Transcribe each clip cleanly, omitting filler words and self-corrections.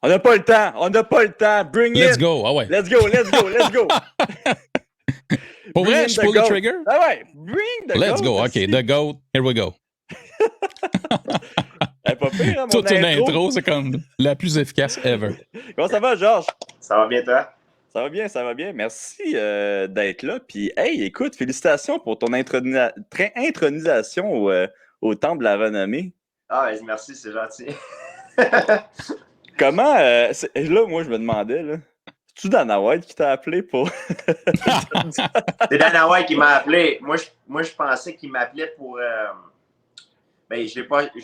On n'a pas le temps. On n'a pas le temps. Bring Let's it. go. Ah ouais. Let's go. Let's go. Let's go. Pour vrai, je pull the trigger? Ah ouais. Bring the Let's goat. go. OK, the goat. Here we go. Pas pire, hein, mon Toute une intro, c'est comme la plus efficace ever. Comment ça va, Georges? Ça va bien, toi? Ça va bien, ça va bien. Merci d'être là. Puis, hey, écoute, félicitations pour ton intronisation au Temple de la Renommée. Ah, merci, c'est gentil. Comment... là, moi, je me demandais, là, c'est-tu Dana White qui t'a appelé pour... C'est Dana White qui m'a appelé. Moi, je pensais qu'il m'appelait pour... Ben, je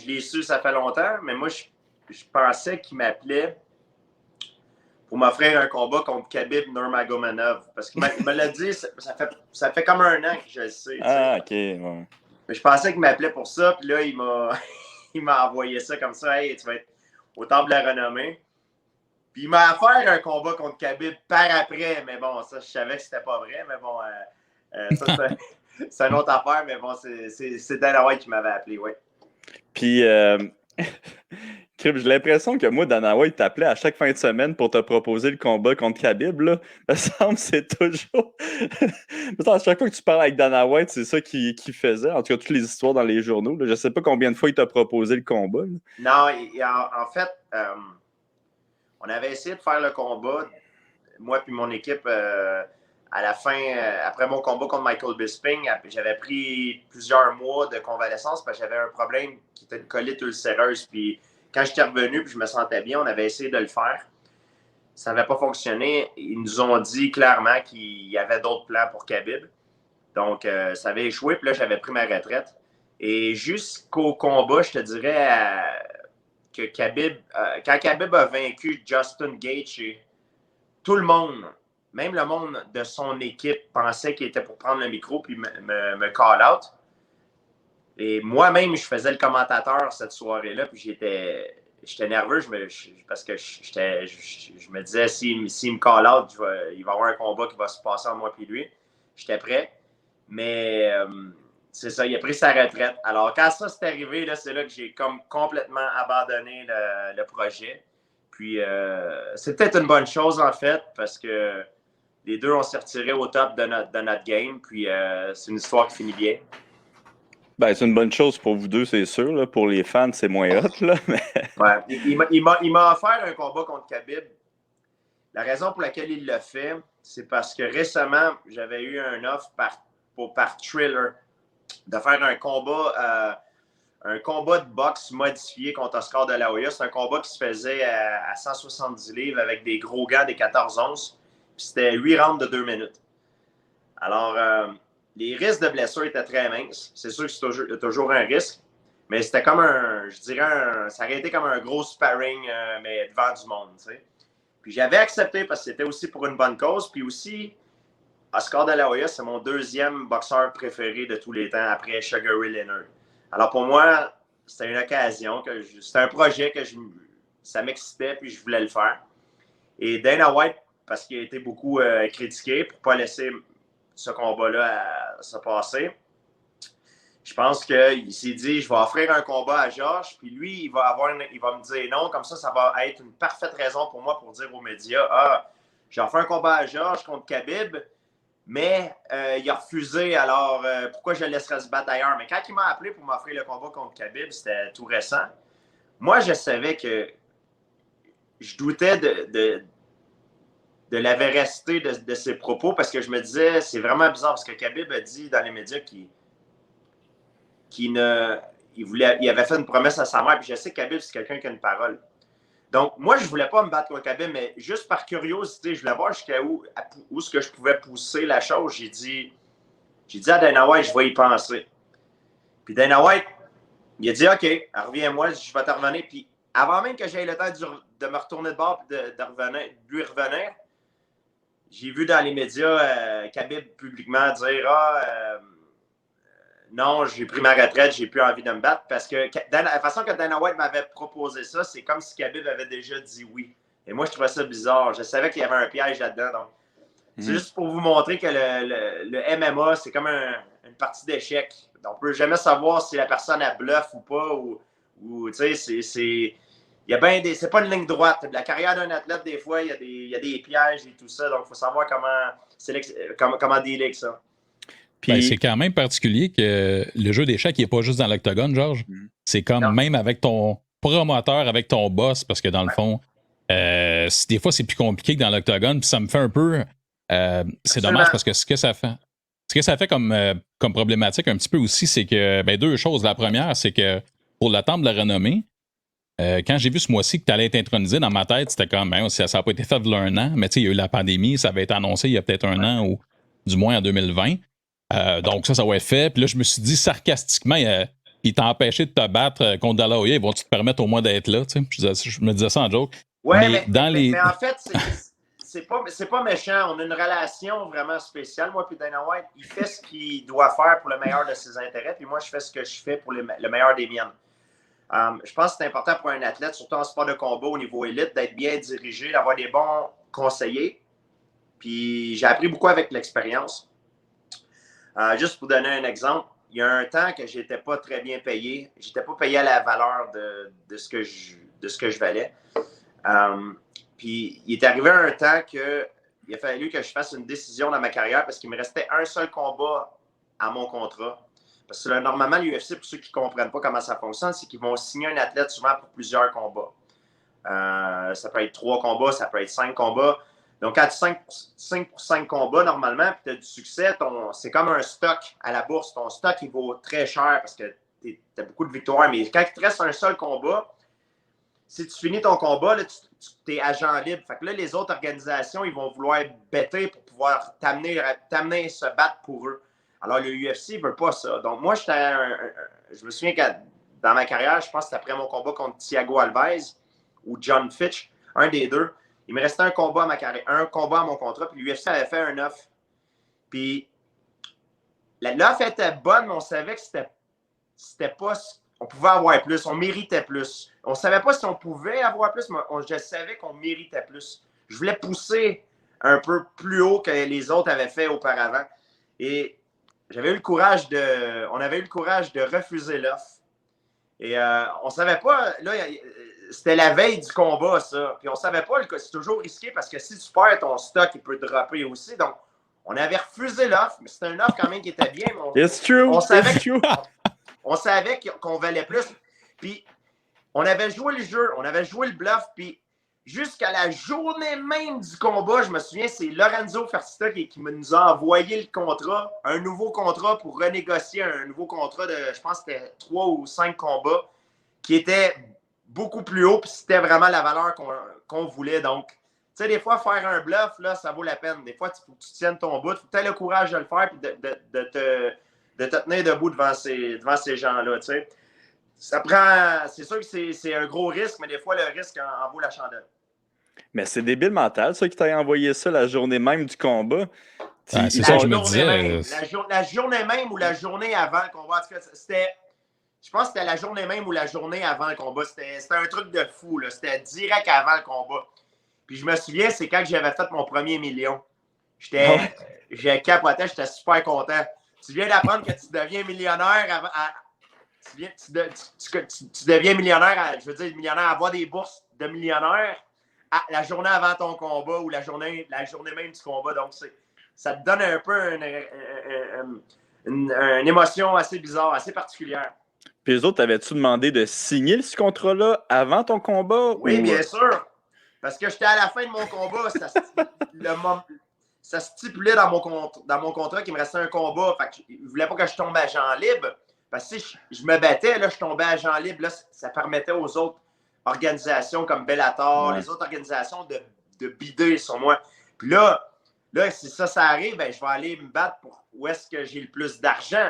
l'ai su, ça fait longtemps, mais moi, je pensais qu'il m'appelait pour m'offrir un combat contre Khabib Nurmagomedov. Parce qu'il me l'a dit, ça fait comme un an que je le sais. Ah, OK. Ouais. Mais je pensais qu'il m'appelait pour ça, puis là, il m'a envoyé ça comme ça. Hey, tu vas être au Temple de la Renommée. Puis il m'a offert un combat contre Khabib par après, mais bon, ça, je savais que c'était pas vrai, mais bon, ça, c'est une autre affaire, mais bon, c'est Dana White qui m'avait appelé, oui. Puis, j'ai l'impression que moi, Dana White t'appelait à chaque fin de semaine pour te proposer le combat contre Khabib, là. Il me semble que c'est toujours... à chaque fois que tu parles avec Dana White, c'est ça qu'il faisait. En tout cas, toutes les histoires dans les journaux. Là. Je sais pas combien de fois il t'a proposé le combat. Là. Non, en fait, on avait essayé de faire le combat, moi et mon équipe, à la fin, après mon combat contre Michael Bisping, j'avais pris plusieurs mois de convalescence parce que j'avais un problème qui était une colite ulcéreuse. Puis quand j'étais revenu et je me sentais bien, on avait essayé de le faire. Ça n'avait pas fonctionné. Ils nous ont dit clairement qu'il y avait d'autres plans pour Khabib. Donc, ça avait échoué. Puis là, j'avais pris ma retraite. Et jusqu'au combat, je te dirais que Khabib, quand Khabib a vaincu Justin Gaethje, tout le monde, même le monde de son équipe, pensait qu'il était pour prendre le micro puis me call out. Et moi-même, je faisais le commentateur cette soirée-là, puis j'étais nerveux parce que je me disais, s'il me call out, il va y avoir un combat qui va se passer entre moi et lui. J'étais prêt. Mais c'est ça, il a pris sa retraite. Alors, quand ça s'est arrivé, là, c'est là que j'ai comme complètement abandonné le projet. Puis, c'est peut-être une bonne chose, en fait, parce que les deux, on s'est retirés au top de notre game. Puis, c'est une histoire qui finit bien. Ben, c'est une bonne chose pour vous deux, c'est sûr. Là. Pour les fans, c'est moins hot. Là, mais... Ouais. Il m'a offert un combat contre Khabib. La raison pour laquelle il l'a fait, c'est parce que récemment, j'avais eu un offre par Triller de faire un combat de boxe modifié contre Oscar De La Hoya. C'est un combat qui se faisait à 170 livres avec des gros gants, des 14 onces. Puis c'était 8 rounds de 2 minutes. Alors, les risques de blessure étaient très minces. C'est sûr que c'est toujours un risque. Mais c'était comme ça aurait été comme un gros sparring, mais devant du monde, tu sais. Puis j'avais accepté parce que c'était aussi pour une bonne cause. Puis aussi, Oscar De La Hoya, c'est mon deuxième boxeur préféré de tous les temps après Sugar Ray Leonard. Alors pour moi, c'était une occasion, c'était un projet que ça m'excitait puis je voulais le faire. Et Dana White, parce qu'il a été beaucoup critiqué pour ne pas laisser ce combat-là se passer, je pense qu'il s'est dit, je vais offrir un combat à Georges, puis lui, il va me dire non, comme ça va être une parfaite raison pour moi pour dire aux médias, j'ai offert un combat à Georges contre Khabib, mais il a refusé, alors pourquoi je le laisserais se battre ailleurs? Mais quand il m'a appelé pour m'offrir le combat contre Khabib, c'était tout récent. Moi, je savais que je doutais de la véracité de ses propos parce que je me disais, c'est vraiment bizarre parce que Khabib a dit dans les médias qu'il avait fait une promesse à sa mère, puis je sais que Khabib, c'est quelqu'un qui a une parole. Donc, moi, je ne voulais pas me battre contre Khabib, mais juste par curiosité, je voulais voir jusqu'à où est-ce que je pouvais pousser la chose. J'ai dit à Dana White, je vais y penser. Puis Dana White, il a dit, OK, reviens-moi, je vais te revenir. Puis avant même que j'aie le temps de me retourner de bord et de lui revenir, j'ai vu dans les médias Khabib publiquement dire, non, j'ai pris ma retraite, j'ai plus envie de me battre parce que la façon que Dana White m'avait proposé ça, c'est comme si Khabib avait déjà dit oui. Et moi, je trouvais ça bizarre. Je savais qu'il y avait un piège là-dedans. Donc, c'est juste pour vous montrer que le MMA, c'est comme une partie d'échec. Donc, on ne peut jamais savoir si la personne a bluff ou pas. Ou tu sais, il y a bien des. C'est pas une ligne droite. La carrière d'un athlète, des fois, il y a des pièges et tout ça. Donc, il faut savoir comment dealer avec ça. Puis, c'est quand même particulier que le jeu d'échecs n'est pas juste dans l'octogone, Georges. C'est comme même avec ton promoteur, avec ton boss, parce que dans le fond, des fois, c'est plus compliqué que dans l'octogone. Puis ça me fait un peu. C'est dommage parce que ce que ça fait comme problématique un petit peu aussi, c'est que deux choses. La première, c'est que pour la Temple de la Renommée, quand j'ai vu ce mois-ci que tu allais être intronisé, dans ma tête, c'était comme ça n'a pas été fait il y a un an, mais tu sais, il y a eu la pandémie, ça avait été annoncé il y a peut-être un an ou du moins en 2020. Donc ça va être fait. Puis là, je me suis dit sarcastiquement, il t'a empêché de te battre contre De La Hoya, ils vont-tu te permettre au moins d'être là? Je me disais ça en joke. Ouais, mais en fait, c'est pas méchant. On a une relation vraiment spéciale. Moi puis Dana White, il fait ce qu'il doit faire pour le meilleur de ses intérêts, puis moi, je fais ce que je fais pour le meilleur des miennes. Je pense que c'est important pour un athlète, surtout en sport de combat au niveau élite, d'être bien dirigé, d'avoir des bons conseillers. Puis j'ai appris beaucoup avec l'expérience. Juste pour donner un exemple, il y a un temps que je n'étais pas très bien payé. Je n'étais pas payé à la valeur de ce que je valais. Puis il est arrivé un temps qu'il a fallu que je fasse une décision dans ma carrière parce qu'il me restait un seul combat à mon contrat. Parce que là, normalement, l'UFC, pour ceux qui ne comprennent pas comment ça fonctionne, c'est qu'ils vont signer un athlète souvent pour plusieurs combats. Ça peut être 3 combats, ça peut être 5 combats. Donc, quand tu 5 pour 5 combats, normalement, puis tu as du succès, c'est comme un stock à la bourse. Ton stock, il vaut très cher parce que tu as beaucoup de victoires. Mais quand il te reste un seul combat, si tu finis ton combat, tu es agent libre. Fait que là, les autres organisations, ils vont vouloir bêter pour pouvoir t'amener se battre pour eux. Alors, le UFC ne veut pas ça. Donc, moi, je me souviens que dans ma carrière, je pense que c'était après mon combat contre Thiago Alves ou John Fitch, un des deux. Il me restait un combat à ma carrière, un combat à mon contrat, puis l'UFC avait fait un offre. Puis l'offre était bonne, mais on savait que c'était pas. On pouvait avoir plus, on méritait plus. On ne savait pas si on pouvait avoir plus, mais je savais qu'on méritait plus. Je voulais pousser un peu plus haut que les autres avaient fait auparavant. Et on avait eu le courage de refuser l'offre. Et on ne savait pas, là, c'était la veille du combat, ça. Puis on ne savait pas, c'est toujours risqué parce que si tu perds ton stock, il peut dropper aussi. Donc, on avait refusé l'offre, mais c'était une offre quand même qui était bien. On savait qu'on valait plus. Puis, on avait joué le jeu, on avait joué le bluff. Puis, jusqu'à la journée même du combat, je me souviens, c'est Lorenzo Fertitta qui nous a envoyé le contrat, un nouveau contrat pour renégocier un nouveau contrat de, je pense que c'était 3 ou 5 combats, qui était beaucoup plus haut, puis c'était vraiment la valeur qu'on voulait. Donc, tu sais, des fois, faire un bluff, là, ça vaut la peine. Des fois, il faut que tu tiennes ton bout. Il faut que tu aies le courage de le faire et de te tenir debout devant ces gens-là, tu sais. C'est sûr que c'est un gros risque, mais des fois, le risque en vaut la chandelle. Mais c'est débile mental, ça, qui t'a envoyé ça la journée même du combat. C'est ça que je me disais. La journée même ou la journée avant le combat. En tout cas, je pense que c'était la journée même ou la journée avant le combat. C'était un truc de fou, là. C'était direct avant le combat. Puis je me souviens, c'est quand j'avais fait mon premier million. J'ai capoté, j'étais super content. Tu viens d'apprendre que tu deviens millionnaire tu deviens millionnaire, je veux dire millionnaire, avoir des bourses de millionnaire la journée avant ton combat ou la journée même du combat. Donc, ça te donne un peu une émotion assez bizarre, assez particulière. Puis les autres, t'avais-tu demandé de signer ce contrat-là avant ton combat? Oui, bien sûr. Parce que j'étais à la fin de mon combat. Ça stipulait dans mon contrat qu'il me restait un combat. Fait que il ne voulait pas que je tombe agent libre. Parce que si je me battais, là, je tombais agent libre. Là, ça permettait aux autres organisations comme Bellator, les autres organisations de bider sur moi. Puis là si ça arrive, ben, je vais aller me battre pour où est-ce que j'ai le plus d'argent.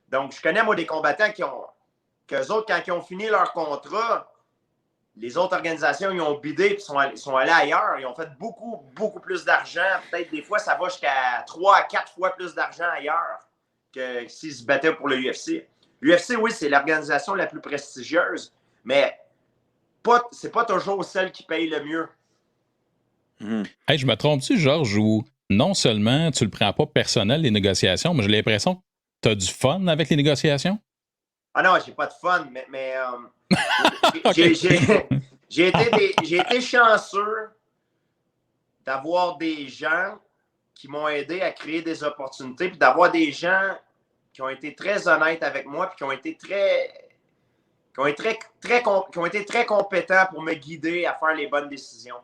Donc, je connais, moi, des combattants qu'eux autres, quand ils ont fini leur contrat, les autres organisations, ils ont bidé et sont allés ailleurs. Ils ont fait beaucoup, beaucoup plus d'argent. Peut-être des fois, ça va jusqu'à 3 à 4 fois plus d'argent ailleurs que s'ils se battaient pour le UFC. L'UFC, oui, c'est l'organisation la plus prestigieuse, mais c'est pas toujours celle qui paye le mieux. Hey, je me trompe-tu, Georges, ou non seulement tu le prends pas personnel, les négociations, mais j'ai l'impression que tu as du fun avec les négociations? Ah non, j'ai pas de fun, mais J'ai été chanceux d'avoir des gens qui m'ont aidé à créer des opportunités, puis d'avoir des gens qui ont été très honnêtes avec moi, puis qui ont été très compétents pour me guider à faire les bonnes décisions.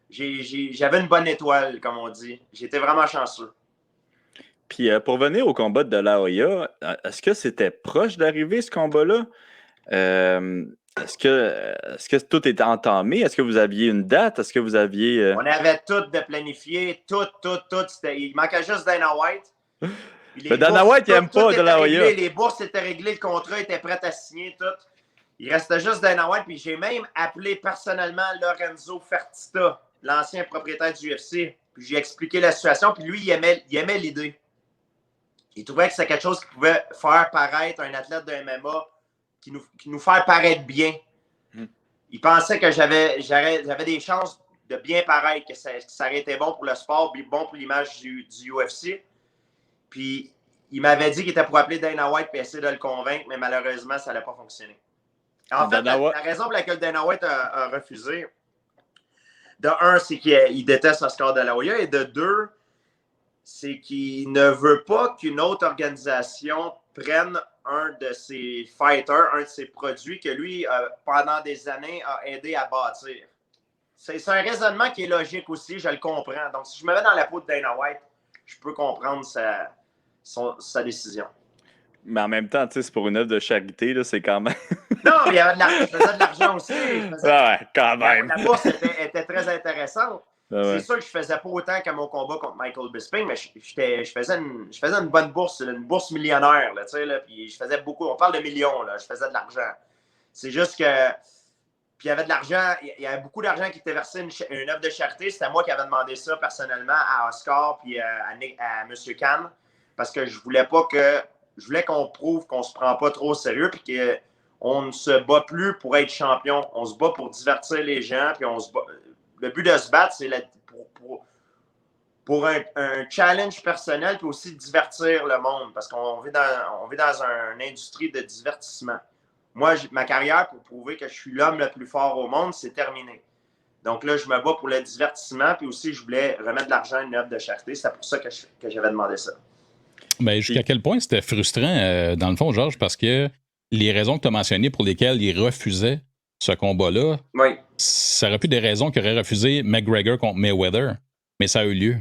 J'avais une bonne étoile, comme on dit. J'étais vraiment chanceux. Puis pour venir au combat de la Hoya, est-ce que c'était proche d'arriver ce combat-là? Est-ce que tout était entamé? Est-ce que vous aviez une date? Est-ce que vous aviez. On avait tout de planifié, tout. Il manquait juste Dana White. Mais Dana White, il n'aime pas de la Hoya. Les bourses étaient réglées, le contrat était prêt à signer, tout. Il restait juste Dana White, puis j'ai même appelé personnellement Lorenzo Fertitta, l'ancien propriétaire du UFC. Puis j'ai expliqué la situation, puis lui, il aimait l'idée. Il trouvait que c'était quelque chose qui pouvait faire paraître un athlète de MMA, qui nous faire paraître bien. Il pensait que j'avais des chances de bien paraître, que ça aurait été bon pour le sport, puis bon pour l'image du UFC. Puis il m'avait dit qu'il était pour appeler Dana White et essayer de le convaincre, mais malheureusement, ça n'allait pas fonctionner. En fait, la raison pour laquelle Dana White a refusé, de un, c'est qu'il déteste Oscar De La Hoya, et de deux, c'est qu'il ne veut pas qu'une autre organisation prenne un de ses fighters, un de ses produits que lui, pendant des années, a aidé à bâtir. C'est un raisonnement qui est logique aussi, je le comprends. Donc, si je me mets dans la peau de Dana White, je peux comprendre sa décision. Mais en même temps, tu sais, c'est pour une œuvre de charité, là, c'est quand même. Non, mais je faisais de l'argent aussi. Ouais, quand même. La bourse était très intéressante. Ouais. C'est sûr que je faisais pas autant que mon combat contre Michael Bisping, mais je faisais une bonne bourse, une bourse millionnaire, là, tu sais, là, puis je faisais beaucoup, on parle de millions, là, je faisais de l'argent. C'est juste que, puis il y avait de l'argent, il y avait beaucoup d'argent qui était versé une œuvre de charité, c'était moi qui avais demandé ça personnellement à Oscar puis à M. Khan, parce que je voulais qu'on prouve qu'on se prend pas trop au sérieux, puis qu'on ne se bat plus pour être champion, on se bat pour divertir les gens, puis on se bat. Le but de se battre, c'est pour un challenge personnel, puis aussi divertir le monde, parce qu'on vit dans une industrie de divertissement. Moi, ma carrière, pour prouver que je suis l'homme le plus fort au monde, c'est terminé. Donc là, je me bats pour le divertissement, puis aussi, je voulais remettre de l'argent à une œuvre de charité. C'est pour ça que j'avais demandé ça. Ben, jusqu'à quel point c'était frustrant, dans le fond, Georges, parce que les raisons que tu as mentionnées pour lesquelles il refusait ce combat-là, oui. Ça aurait pu des raisons qu'il aurait refusé McGregor contre Mayweather, mais ça a eu lieu.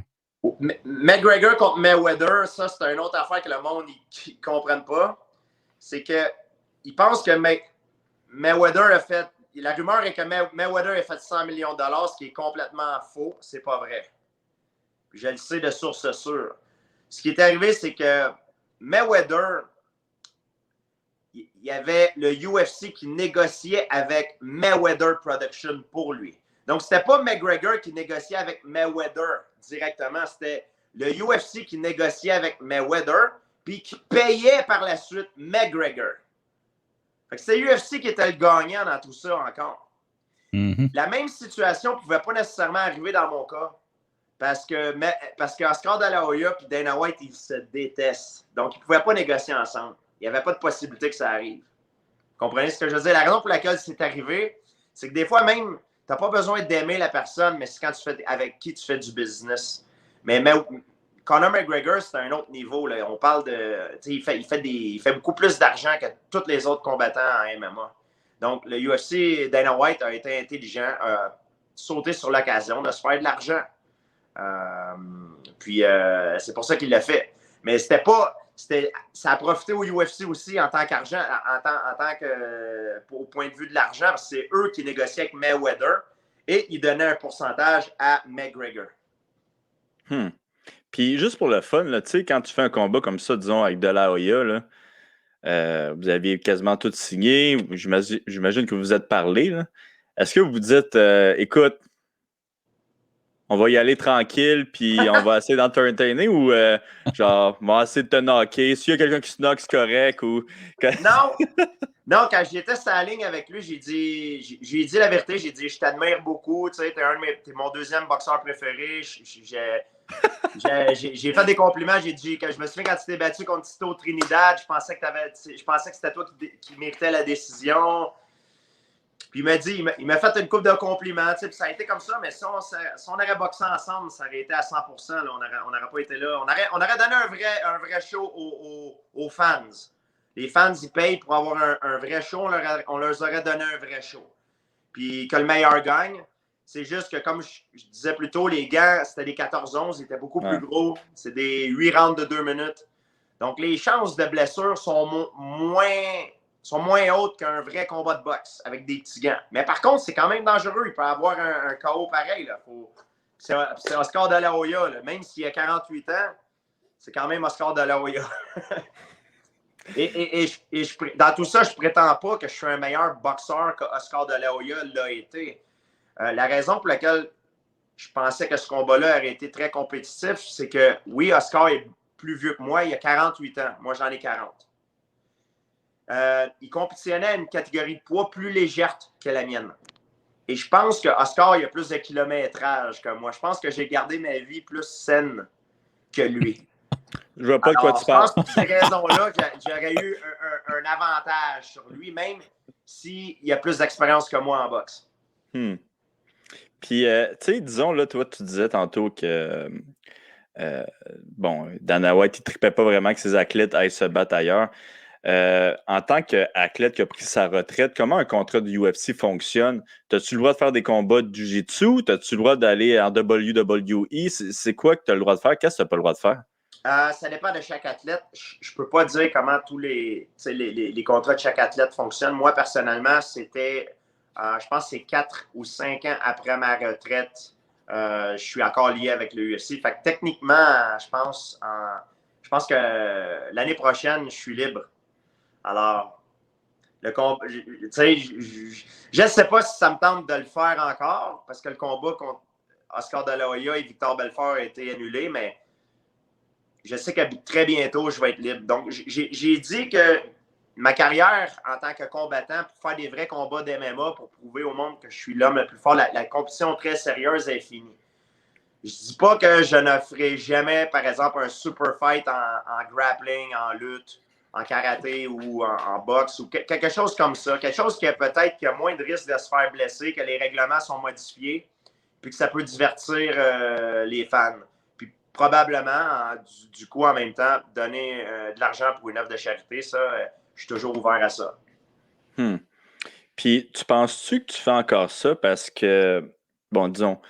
McGregor contre Mayweather, ça, c'est une autre affaire que le monde ne comprenne pas. C'est qu'ils pensent que Mayweather a fait... La rumeur est que Mayweather a fait 100 millions de dollars, ce qui est complètement faux. C'est pas vrai. Je le sais de source sûre. Ce qui est arrivé, c'est que Mayweather... Il y avait le UFC qui négociait avec Mayweather Production pour lui. Donc, c'était pas McGregor qui négociait avec Mayweather directement. C'était le UFC qui négociait avec Mayweather puis qui payait par la suite McGregor. Fait que c'est l'UFC qui était le gagnant dans tout ça encore. Mm-hmm. La même situation ne pouvait pas nécessairement arriver dans mon cas parce que Oscar De La Hoya et Dana White, ils se détestent. Donc, ils ne pouvaient pas négocier ensemble. Il n'y avait pas de possibilité que ça arrive. Vous comprenez ce que je veux dire? La raison pour laquelle c'est arrivé, c'est que des fois même, tu n'as pas besoin d'aimer la personne, mais c'est quand avec qui tu fais du business. Mais Conor McGregor, c'est un autre niveau. Là. On parle de... Il fait beaucoup plus d'argent que tous les autres combattants en MMA. Donc, le UFC, Dana White a été intelligent, a sauté sur l'occasion de se faire de l'argent. C'est pour ça qu'il l'a fait. Mais c'était pas... ça a profité au UFC aussi en tant qu'argent, en tant que au point de vue de l'argent, parce que c'est eux qui négociaient avec Mayweather et ils donnaient un pourcentage à McGregor. Puis juste pour le fun, là, quand tu fais un combat comme ça, disons, avec De La Hoya, là, vous aviez quasiment tout signé, j'imagine que vous vous êtes parlé. Là. Est-ce que vous vous dites, écoute, on va y aller tranquille, puis on va essayer d'entertainer ou genre, on va essayer de te knocker. S'il y a quelqu'un qui se knock, c'est correct ou. Non, quand j'étais sur la ligne avec lui, j'ai dit la vérité. J'ai dit, je t'admire beaucoup. Tu sais, t'es mon deuxième boxeur préféré. J'ai fait des compliments. J'ai dit que je me souviens quand tu t'es battu contre Tito Trinidad, je pensais que c'était toi qui méritais la décision. Puis il m'a dit, il m'a fait une couple de compliments, puis ça a été comme ça, mais si on aurait boxé ensemble, ça aurait été à 100%, là, on n'aurait pas été là. On aurait donné un vrai show aux fans. Les fans, ils payent pour avoir un vrai show, on leur aurait donné un vrai show. Puis que le meilleur gagne. C'est juste que, comme je disais plus tôt, les gants, c'était des 14-11, ils étaient beaucoup plus gros. C'est des 8 rounds de 2 minutes. Donc, les chances de blessure sont moins hautes qu'un vrai combat de boxe avec des petits gants. Mais par contre, c'est quand même dangereux. Il peut avoir un KO pareil. Là. C'est Oscar de la Hoya. Là. Même s'il a 48 ans, c'est quand même Oscar de la Hoya. Dans tout ça, je ne prétends pas que je suis un meilleur boxeur qu'Oscar de la Hoya l'a été. La raison pour laquelle je pensais que ce combat-là aurait été très compétitif, c'est que, oui, Oscar est plus vieux que moi. Il a 48 ans. Moi, j'en ai 40. Il compétitionnait à une catégorie de poids plus légère que la mienne. Et je pense que Oscar, il a plus de kilométrage que moi. Je pense que j'ai gardé ma vie plus saine que lui. Je vois pas de quoi tu parles. Je pense que pour ces raisons-là, j'aurais eu un avantage sur lui, même s'il a plus d'expérience que moi en boxe. Puis, tu sais, disons, là, toi, tu disais tantôt que, Dana White, il ne tripait pas vraiment que ses athlètes aillent se battre ailleurs. En tant qu'athlète qui a pris sa retraite, comment un contrat de UFC fonctionne? As-tu le droit de faire des combats de Jiu-Jitsu? As-tu le droit d'aller en WWE? C'est quoi que tu as le droit de faire? Qu'est-ce que tu n'as pas le droit de faire? Ça dépend de chaque athlète. Je ne peux pas dire comment tous les contrats de chaque athlète fonctionnent. Moi, personnellement, c'était, je pense que c'est 4 ou 5 ans après ma retraite. Je suis encore lié avec le UFC. Fait que techniquement, je pense que l'année prochaine, je suis libre. Alors, je ne sais pas si ça me tente de le faire encore, parce que le combat contre Oscar de la Hoya et Victor Belfort a été annulé, mais je sais que très bientôt, je vais être libre. Donc, j'ai dit que ma carrière en tant que combattant, pour faire des vrais combats d'MMA, pour prouver au monde que je suis l'homme le plus fort, la compétition très sérieuse est finie. Je ne dis pas que je ne ferai jamais, par exemple, un super fight en grappling, en lutte, en karaté ou en boxe ou quelque chose comme ça. Quelque chose qui a peut-être qui a moins de risque de se faire blesser, que les règlements sont modifiés, puis que ça peut divertir les fans. Puis probablement, du coup, en même temps, donner de l'argent pour une œuvre de charité, ça, je suis toujours ouvert à ça. Puis, tu penses-tu que tu fais encore ça parce que, bon, disons,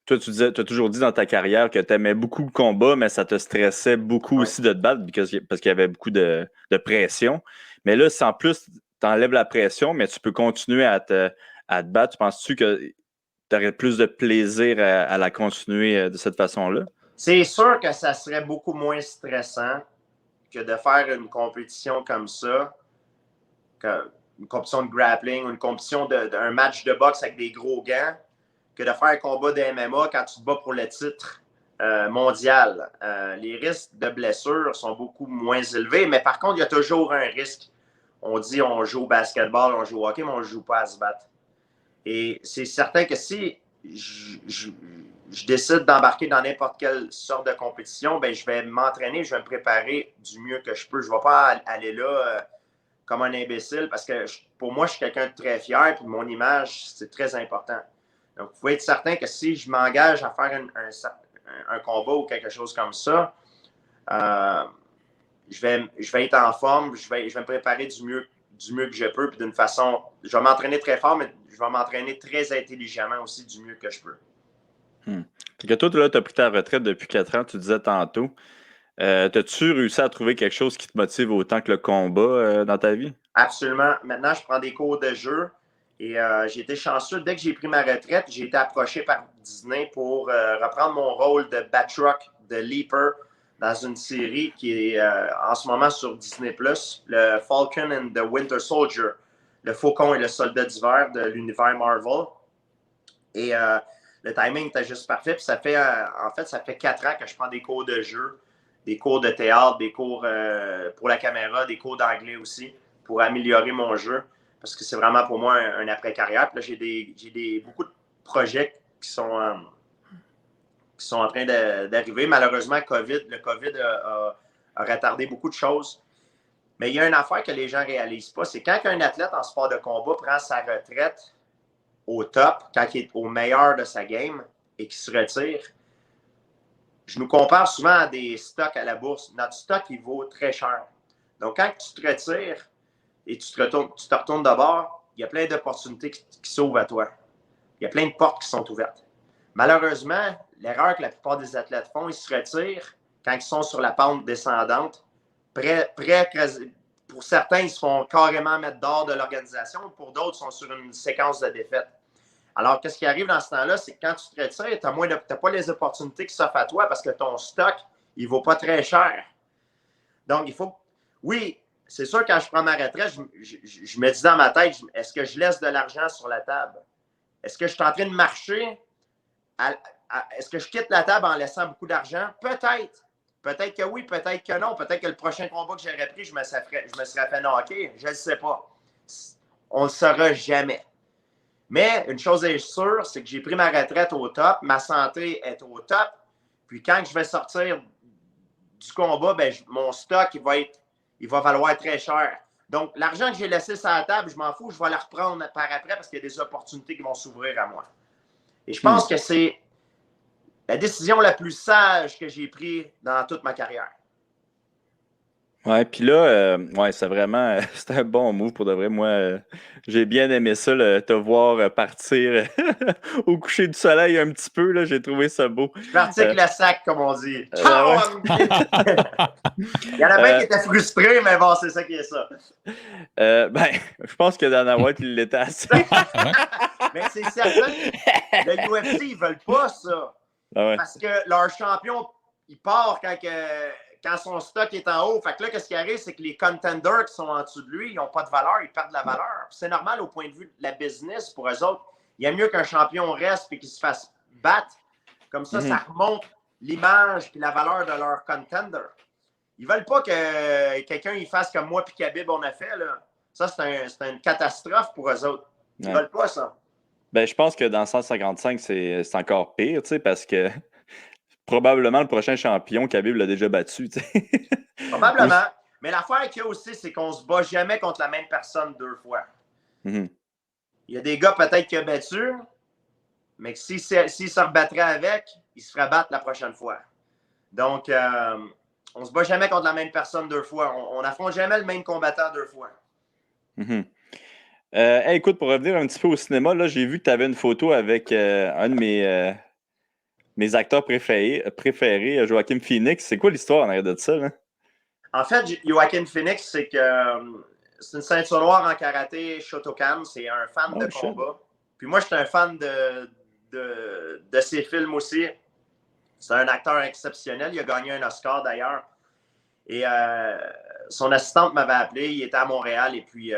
toi, tu as toujours dit dans ta carrière que tu aimais beaucoup le combat, mais ça te stressait beaucoup aussi de te battre parce qu'il y avait beaucoup de pression. Mais là, sans plus, tu enlèves la pression, mais tu peux continuer à te battre. Penses-tu que tu aurais plus de plaisir à la continuer de cette façon-là? C'est sûr que ça serait beaucoup moins stressant que de faire une compétition comme ça, une compétition de grappling ou une compétition d'un match de boxe avec des gros gants, que de faire un combat de MMA quand tu te bats pour le titre mondial. Les risques de blessure sont beaucoup moins élevés, mais par contre, il y a toujours un risque. On dit on joue au basketball, on joue au hockey, mais on ne joue pas à se battre. Et c'est certain que si je décide d'embarquer dans n'importe quelle sorte de compétition, ben, je vais m'entraîner, je vais me préparer du mieux que je peux. Je ne vais pas aller là comme un imbécile parce que pour moi, je suis quelqu'un de très fier et mon image, c'est très important. Donc, vous pouvez être certain que si je m'engage à faire un combat ou quelque chose comme ça, je vais être en forme, je vais me préparer du mieux que je peux, puis d'une façon, je vais m'entraîner très fort, mais je vais m'entraîner très intelligemment aussi du mieux que je peux. Fait que toi, tu as pris ta retraite depuis 4 ans, tu disais tantôt. As-tu réussi à trouver quelque chose qui te motive autant que le combat dans ta vie? Absolument. Maintenant, je prends des cours de jeu. Et j'ai été chanceux. Dès que j'ai pris ma retraite, j'ai été approché par Disney pour reprendre mon rôle de Batroc, de Leaper, dans une série qui est en ce moment sur Disney+, le Falcon and the Winter Soldier, le Faucon et le Soldat d'hiver de l'univers Marvel. Et le timing était juste parfait. Puis ça fait 4 ans que je prends des cours de jeu, des cours de théâtre, des cours pour la caméra, des cours d'anglais aussi, pour améliorer mon jeu. Parce que c'est vraiment pour moi un après-carrière. Puis là, j'ai beaucoup de projets qui sont en train d'arriver. Malheureusement, le COVID a retardé beaucoup de choses. Mais il y a une affaire que les gens ne réalisent pas, c'est quand un athlète en sport de combat prend sa retraite au top, quand il est au meilleur de sa game et qu'il se retire, je nous compare souvent à des stocks à la bourse. Notre stock, il vaut très cher. Donc, quand tu te retires et tu te retournes de bord, il y a plein d'opportunités qui s'ouvrent à toi. Il y a plein de portes qui sont ouvertes. Malheureusement, l'erreur que la plupart des athlètes font, ils se retirent quand ils sont sur la pente descendante. Pour certains, ils se font carrément mettre dehors de l'organisation. Pour d'autres, ils sont sur une séquence de défaites. Alors, qu'est-ce qui arrive dans ce temps-là, c'est que quand tu te retires, tu n'as pas les opportunités qui s'offrent à toi parce que ton stock, il ne vaut pas très cher. Donc, il faut... Oui, c'est sûr, quand je prends ma retraite, je me dis dans ma tête, est-ce que je laisse de l'argent sur la table? Est-ce que je suis en train de marcher? Est-ce que je quitte la table en laissant beaucoup d'argent? Peut-être. Peut-être que oui, peut-être que non. Peut-être que le prochain combat que j'aurais pris, je me serais fait knocker. Je ne le sais pas. On ne le saura jamais. Mais une chose est sûre, c'est que j'ai pris ma retraite au top. Ma santé est au top. Puis quand je vais sortir du combat, ben, mon stock, il va valoir très cher. Donc, l'argent que j'ai laissé sur la table, je m'en fous, je vais la reprendre par après parce qu'il y a des opportunités qui vont s'ouvrir à moi. Et je pense que c'est la décision la plus sage que j'ai prise dans toute ma carrière. Ouais, puis là, ouais, c'est vraiment, c'était un bon move pour de vrai. Moi, j'ai bien aimé ça, te voir partir au coucher du soleil un petit peu, là, j'ai trouvé ça beau. Je suis parti avec le sac, comme on dit. Ciao! Ouais. Il y en a bien qui étaient frustrés, mais bon, c'est ça qui est ça. Ben, je pense que Dana White, il l'était assez. Mais c'est certain, le UFC, ils veulent pas ça. Ah ouais. Parce que leur champion, il part quand son stock est en haut. Fait que là, qu'est-ce qui arrive, c'est que les contenders qui sont en dessous de lui, ils n'ont pas de valeur, ils perdent de la valeur. C'est normal au point de vue de la business pour eux autres. Il y a mieux qu'un champion reste et qu'il se fasse battre. Comme ça, ça remonte l'image et la valeur de leur contender. Ils veulent pas que quelqu'un y fasse comme moi et Khabib on a fait. Là. Ça, c'est une catastrophe pour eux autres. Ils veulent pas ça. Ben, je pense que dans 155, c'est encore pire, tu sais, parce que probablement le prochain champion, Khabib l'a déjà battu, tu sais. Probablement. Mais l'affaire qu'il y a aussi, c'est qu'on se bat jamais contre la même personne deux fois. Il y a des gars peut-être qui ont battu, mais que s'ils se rebattraient avec, ils se feraient battre la prochaine fois. Donc, on se bat jamais contre la même personne deux fois. On n'affronte jamais le même combattant deux fois. Hey, écoute, pour revenir un petit peu au cinéma, là, j'ai vu que tu avais une photo avec un de mes acteurs préférés, Joaquin Phoenix. C'est quoi l'histoire en arrière de ça? Là? En fait, Joaquin Phoenix, c'est une ceinture noire en karaté Shotokan. C'est un fan de combat. Puis moi, je suis un fan de ses films aussi. C'est un acteur exceptionnel. Il a gagné un Oscar d'ailleurs. Et son assistante m'avait appelé. Il était à Montréal et puis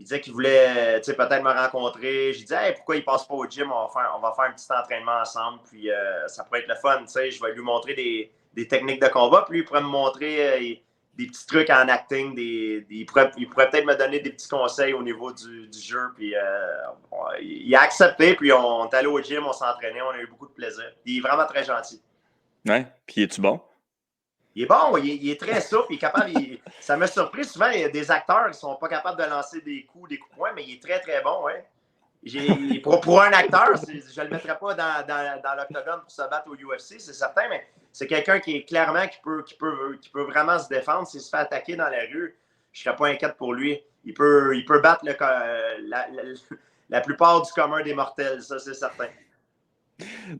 il disait qu'il voulait peut-être me rencontrer. J'ai dit hey, pourquoi il ne passe pas au gym? On va faire un petit entraînement ensemble. Puis ça pourrait être le fun. Je vais lui montrer des techniques de combat. Puis lui, il pourrait me montrer des petits trucs en acting. Il pourrait peut-être me donner des petits conseils au niveau du jeu. Puis il a accepté. Puis on est allé au gym, on s'entraînait. On a eu beaucoup de plaisir. Il est vraiment très gentil. Ouais. Puis es-tu bon? Il est bon, il est très souple, il est capable. Ça m'a surpris souvent, il y a des acteurs qui ne sont pas capables de lancer des coups de poing, mais il est très, très bon. Ouais. Pour un acteur, je ne le mettrais pas dans l'octogone pour se battre au UFC, c'est certain, mais c'est quelqu'un qui est clairement qui peut vraiment se défendre. S'il se fait attaquer dans la rue, je ne serais pas inquiète pour lui. Il peut battre la plupart du commun des mortels, ça, c'est certain.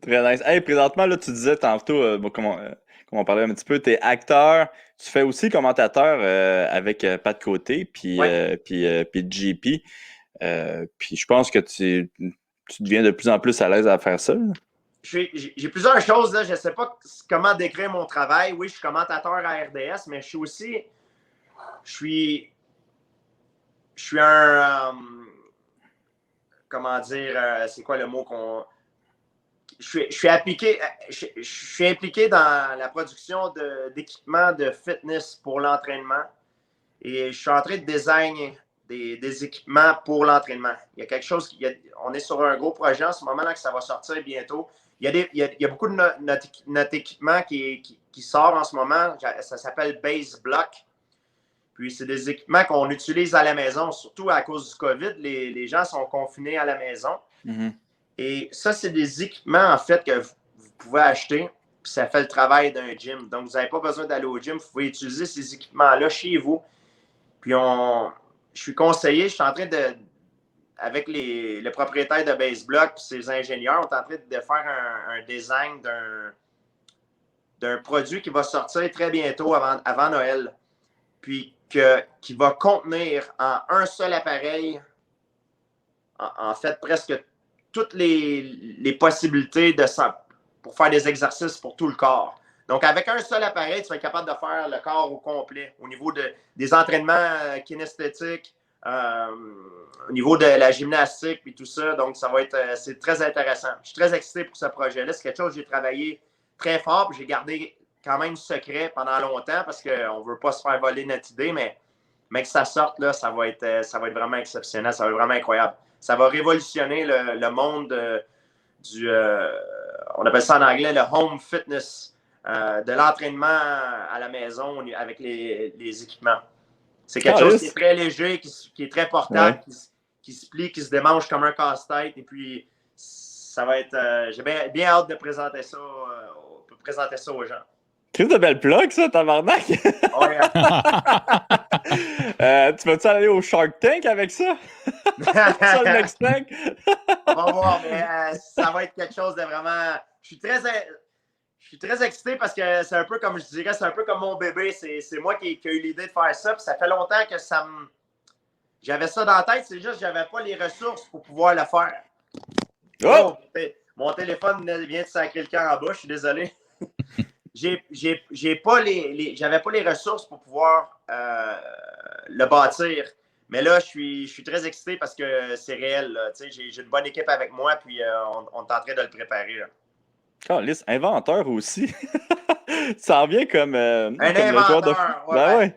Très nice. Hey, présentement, là, tu disais tantôt, comment on parlait un petit peu, tu es acteur, tu fais aussi commentateur avec Pat Côté, puis JP. Puis je pense que tu deviens de plus en plus à l'aise à faire ça. J'ai plusieurs choses, là. Je ne sais pas comment décrire mon travail. Oui, je suis commentateur à RDS, mais je suis aussi... Je suis un... comment dire... c'est quoi le mot qu'on... Je suis impliqué dans la production d'équipements de fitness pour l'entraînement et je suis en train de designer des équipements pour l'entraînement. Il y a quelque chose, on est sur un gros projet en ce moment là que ça va sortir bientôt. Il y a beaucoup de notre équipement qui sort en ce moment. Ça s'appelle Base Block. Puis, c'est des équipements qu'on utilise à la maison, surtout à cause du COVID. Les gens sont confinés à la maison. Mhm. Et ça, c'est des équipements, en fait, que vous pouvez acheter. Puis, ça fait le travail d'un gym. Donc, vous n'avez pas besoin d'aller au gym. Vous pouvez utiliser ces équipements-là chez vous. Puis, je suis conseillé, je suis en train de, avec le propriétaire de BaseBlock et ses ingénieurs, on est en train de faire un design d'un produit qui va sortir très bientôt avant Noël. Puis qui va contenir en un seul appareil, en fait, presque toutes les possibilités pour faire des exercices pour tout le corps. Donc, avec un seul appareil, tu vas être capable de faire le corps au complet au niveau des entraînements kinesthétiques, au niveau de la gymnastique et tout ça. Donc, c'est très intéressant. Je suis très excité pour ce projet-là. C'est quelque chose que j'ai travaillé très fort, puis j'ai gardé quand même secret pendant longtemps parce qu'on ne veut pas se faire voler notre idée, mais que ça sorte, là, ça va être vraiment exceptionnel, ça va être vraiment incroyable. Ça va révolutionner le monde on appelle ça en anglais le home fitness, de l'entraînement à la maison avec les équipements. C'est quelque chose qui est très léger, qui est très portable, qui se plie, qui se démange comme un casse-tête. Et puis, ça va être... j'ai bien hâte de présenter ça aux gens. Crise de belle plug, ça, tabarnak! Ouais. Tu vas-tu aller au Shark Tank avec ça? Ça, le Next Tank? On va voir, mais ça va être quelque chose de vraiment... Je suis très excité parce que c'est un peu comme, je dirais, c'est un peu comme mon bébé. C'est moi qui ai eu l'idée de faire ça. Puis ça fait longtemps que j'avais ça dans la tête. C'est juste que j'avais pas les ressources pour pouvoir le faire. Oh! Mon téléphone vient de sacrer le camp en bas. Je suis désolé. J'avais pas les ressources pour pouvoir le bâtir. Mais là, je suis très excité parce que c'est réel. J'ai une bonne équipe avec moi. Puis on est en train de le préparer. Là. Carlis, inventeur aussi. Ça revient comme, un comme inventeur. Ouais.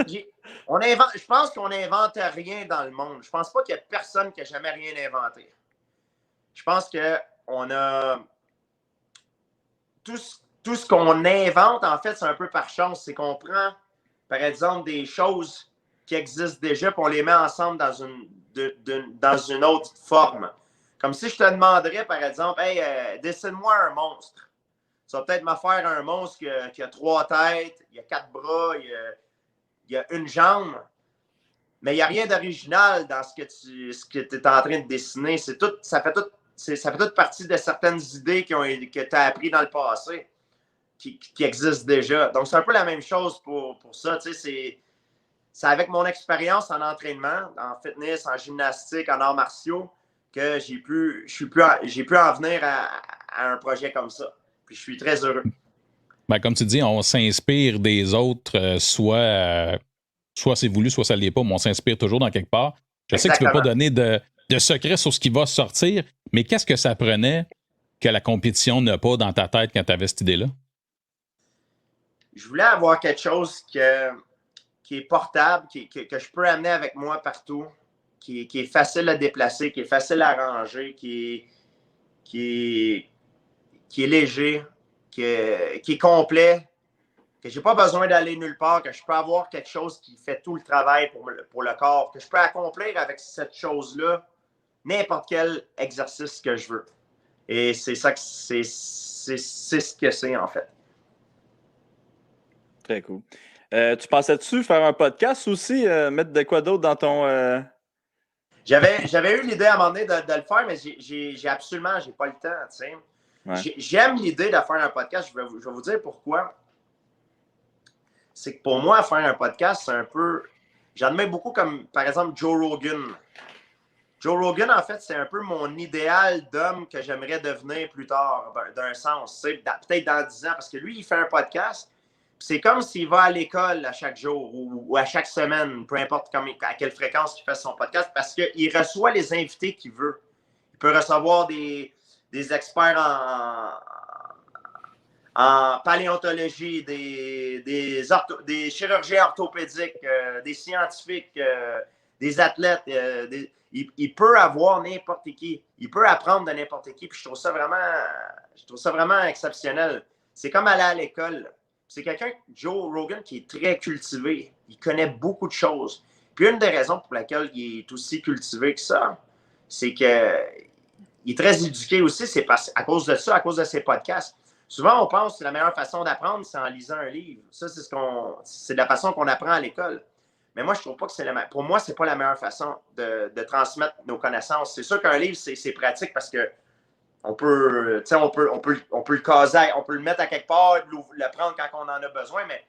Je pense qu'on n'invente rien dans le monde. Je pense pas qu'il y a personne qui n'a jamais rien inventé. Je pense qu'on a... Tout ce qu'on invente, en fait, c'est un peu par chance. C'est qu'on prend, par exemple, des choses qui existent déjà et on les met ensemble dans une autre forme. Comme si je te demanderais, par exemple, « Hey, dessine-moi un monstre. » Ça va peut-être me faire un monstre qui a 3 têtes, il y a 4 bras, il y a une jambe. Mais il n'y a rien d'original dans ce que tu es en train de dessiner. Ça fait toute partie de certaines idées que tu as apprises dans le passé, qui existent déjà. Donc, c'est un peu la même chose pour ça. C'est avec mon expérience en entraînement, en fitness, en gymnastique, en arts martiaux, que j'ai pu en venir à un projet comme ça. Puis je suis très heureux. Ben, comme tu dis, on s'inspire des autres, soit c'est voulu, soit ça ne l'est pas, mais on s'inspire toujours dans quelque part. Je sais que tu ne peux pas donner de secret sur ce qui va sortir, mais qu'est-ce que ça prenait que la compétition n'a pas dans ta tête quand tu avais cette idée-là? Je voulais avoir quelque chose qui est portable, que je peux amener avec moi partout, qui est facile à déplacer, qui est facile à ranger, qui est léger, qui est complet, que je n'ai pas besoin d'aller nulle part, que je peux avoir quelque chose qui fait tout le travail pour le corps, que je peux accomplir avec cette chose-là n'importe quel exercice que je veux. Et c'est ça que c'est ce que c'est, en fait. Très cool. Tu pensais-tu faire un podcast aussi, mettre de quoi d'autre dans ton... J'avais eu l'idée à un moment donné de le faire, mais j'ai pas le temps, tu sais. Ouais. J'aime l'idée de faire un podcast. Je vais vous dire pourquoi. C'est que pour moi, faire un podcast, c'est un peu... J'admets beaucoup comme, par exemple, Joe Rogan. Joe Rogan, en fait, c'est un peu mon idéal d'homme que j'aimerais devenir plus tard, d'un sens. Peut-être dans 10 ans, parce que lui, il fait un podcast. C'est comme s'il va à l'école à chaque jour ou à chaque semaine, peu importe à quelle fréquence il fait son podcast, parce qu'il reçoit les invités qu'il veut. Il peut recevoir des experts en paléontologie, des chirurgiens orthopédiques, des scientifiques, des athlètes. Il peut avoir n'importe qui. Il peut apprendre de n'importe qui. Puis je trouve ça vraiment exceptionnel. C'est comme aller à l'école. C'est quelqu'un, Joe Rogan, qui est très cultivé. Il connaît beaucoup de choses. Puis une des raisons pour laquelle il est aussi cultivé que ça, c'est qu'il est très éduqué aussi. C'est à cause de ça, à cause de ses podcasts. Souvent, on pense que la meilleure façon d'apprendre, c'est en lisant un livre. Ça, c'est la façon qu'on apprend à l'école. Mais moi, je trouve pas que pour moi, c'est pas la meilleure façon de transmettre nos connaissances. C'est sûr qu'un livre, c'est pratique parce que on peut le caser, on peut le mettre à quelque part, le prendre quand on en a besoin, mais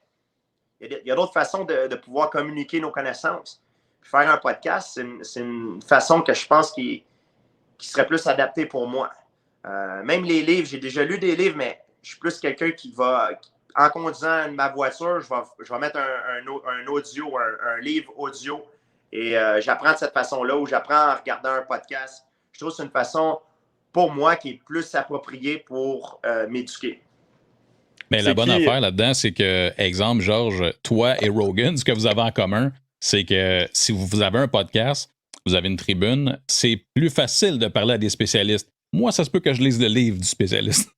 il y a d'autres façons de pouvoir communiquer nos connaissances. Puis faire un podcast, c'est une façon que je pense qui serait plus adaptée pour moi. Même les livres, j'ai déjà lu des livres, mais je suis plus quelqu'un qui va, en conduisant ma voiture, je vais mettre un audio, un livre audio, et j'apprends de cette façon-là, ou j'apprends en regardant un podcast. Je trouve que c'est une façon, pour moi, qui est plus appropriée pour m'éduquer. Mais la bonne affaire là-dedans, c'est que, exemple, Georges, toi et Rogan, ce que vous avez en commun, c'est que si vous avez un podcast, vous avez une tribune, c'est plus facile de parler à des spécialistes. Moi, ça se peut que je lise le livre du spécialiste.